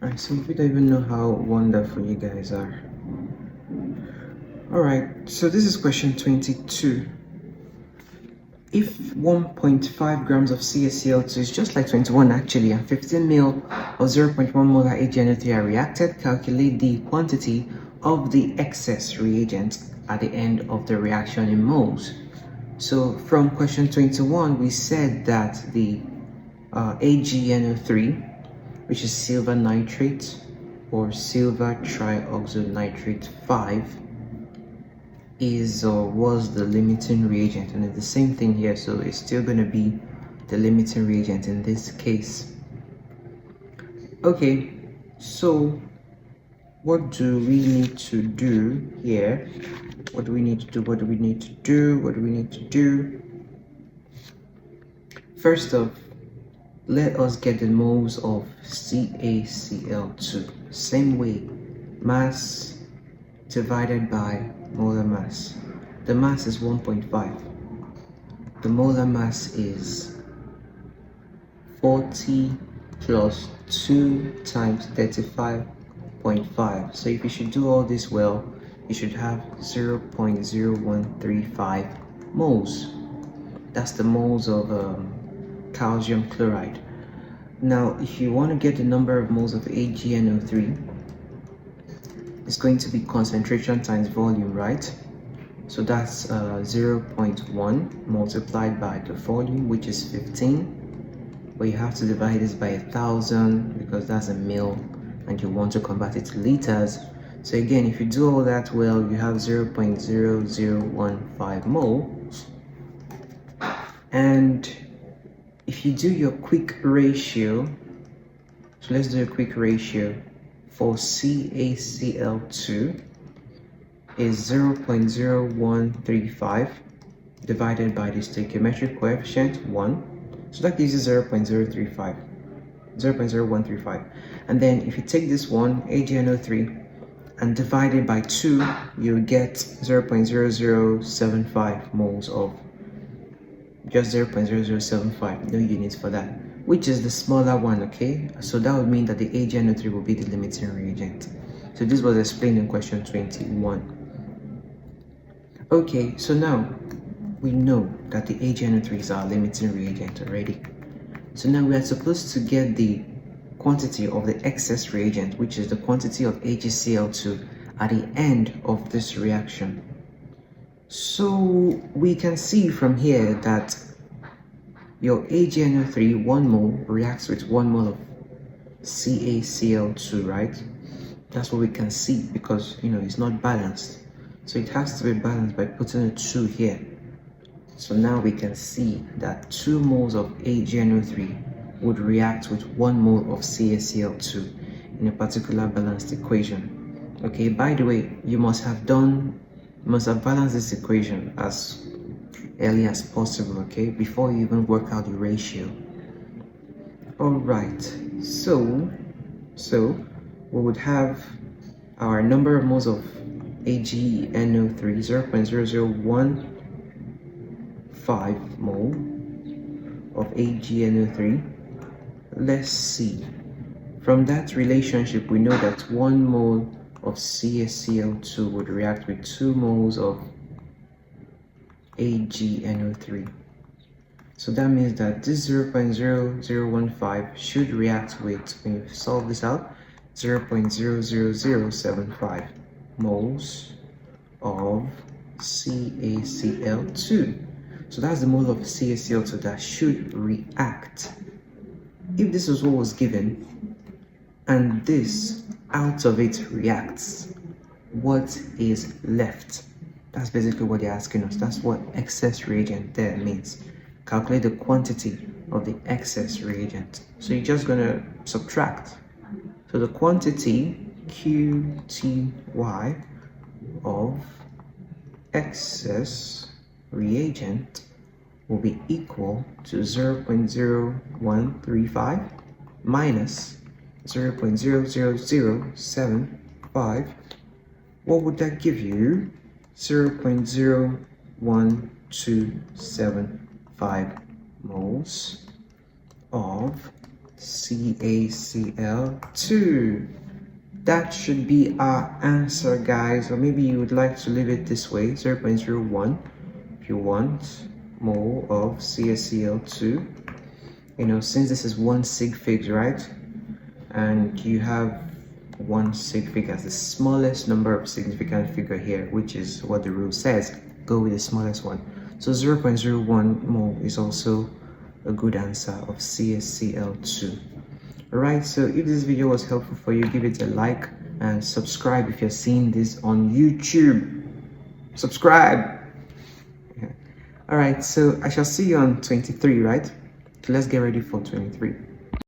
I simply don't even know how wonderful you guys are. Alright, so this is question 22. If 1.5 grams of CaCl2 is just like 21 actually, and 15 ml of 0.1 molar AgNO3 are reacted, calculate the quantity of the excess reagent at the end of the reaction in moles. So from question 21, we said that the AgNO3, which is silver nitrate or silver trioxonitrate 5, is or was the limiting reagent, and it's the same thing here, so it's still going to be the limiting reagent in this case. Okay, so what do we need to do here? What do we need to do? First off, let us get the moles of CaCl2. Same way, mass divided by molar mass. The mass is 1.5. The molar mass is 40 plus 2 times 35.5. So if you should do all this well, you should have 0.0135 moles. That's the moles of calcium chloride. Now, if you want to get the number of moles of AgNO3, it's going to be concentration times volume, right? So that's 0.1 multiplied by the volume, which is 15. But you have to divide this by 1,000 because that's a mil, and you want to convert it to liters. So again, if you do all that well, you have 0.0015 moles. And if you do your quick ratio, so let's do a quick ratio. For CaCl2 is 0.0135 divided by the stoichiometric coefficient 1. So that gives you 0.0135. And then if you take this one, AgNO3, and divide it by 2, you'll get 0.0075 moles of just 0.0075, no units for that, which is the smaller one, okay? So that would mean that the AgNO3 will be the limiting reagent. So this was explained in question 21. Okay, so now we know that the AgNO3 is our limiting reagent already. So now we are supposed to get the quantity of the excess reagent, which is the quantity of AgCl2 at the end of this reaction. So we can see from here that your AgNO3 1 mole reacts with 1 mole of CaCl2, right? That's what we can see because, it's not balanced. So it has to be balanced by putting a 2 here. So now we can see that 2 moles of AgNO3 would react with 1 mole of CaCl2 in a particular balanced equation. Okay, by the way, you must have balanced this equation as early as possible, okay, before you even work out the ratio. All right, so we would have our number of moles of AgNO3, 0.0015 mole of AgNO3. Let's see, from that relationship we know that 1 mole of CaCl2 would react with 2 moles of AgNO3. So that means that this 0.0015 should react with, when you solve this out, 0.00075 moles of CaCl2. So that's the mole of CaCl2 that should react. If this is what was given, and this out of it reacts, what is left? That's basically what they're asking us. That's what excess reagent there means. Calculate the quantity of the excess reagent. So you're just going to subtract. So the quantity QTY of excess reagent will be equal to 0.0135 minus 0.00075. What would that give you? 0.01275 moles of CaCl2. That should be our answer, guys. Or maybe you would like to leave it this way, 0.01 if you want mole of CaCl2. You know, since this is 1 sig fig, right? And you have 1 sig fig as the smallest number of significant figure here, which is what the rule says. Go with the smallest one. So 0.01 mole is also a good answer of CaCl2. Alright, so if this video was helpful for you, give it a like and subscribe if you're seeing this on YouTube. Subscribe! Yeah. Alright, so I shall see you on 23, right? So let's get ready for 23.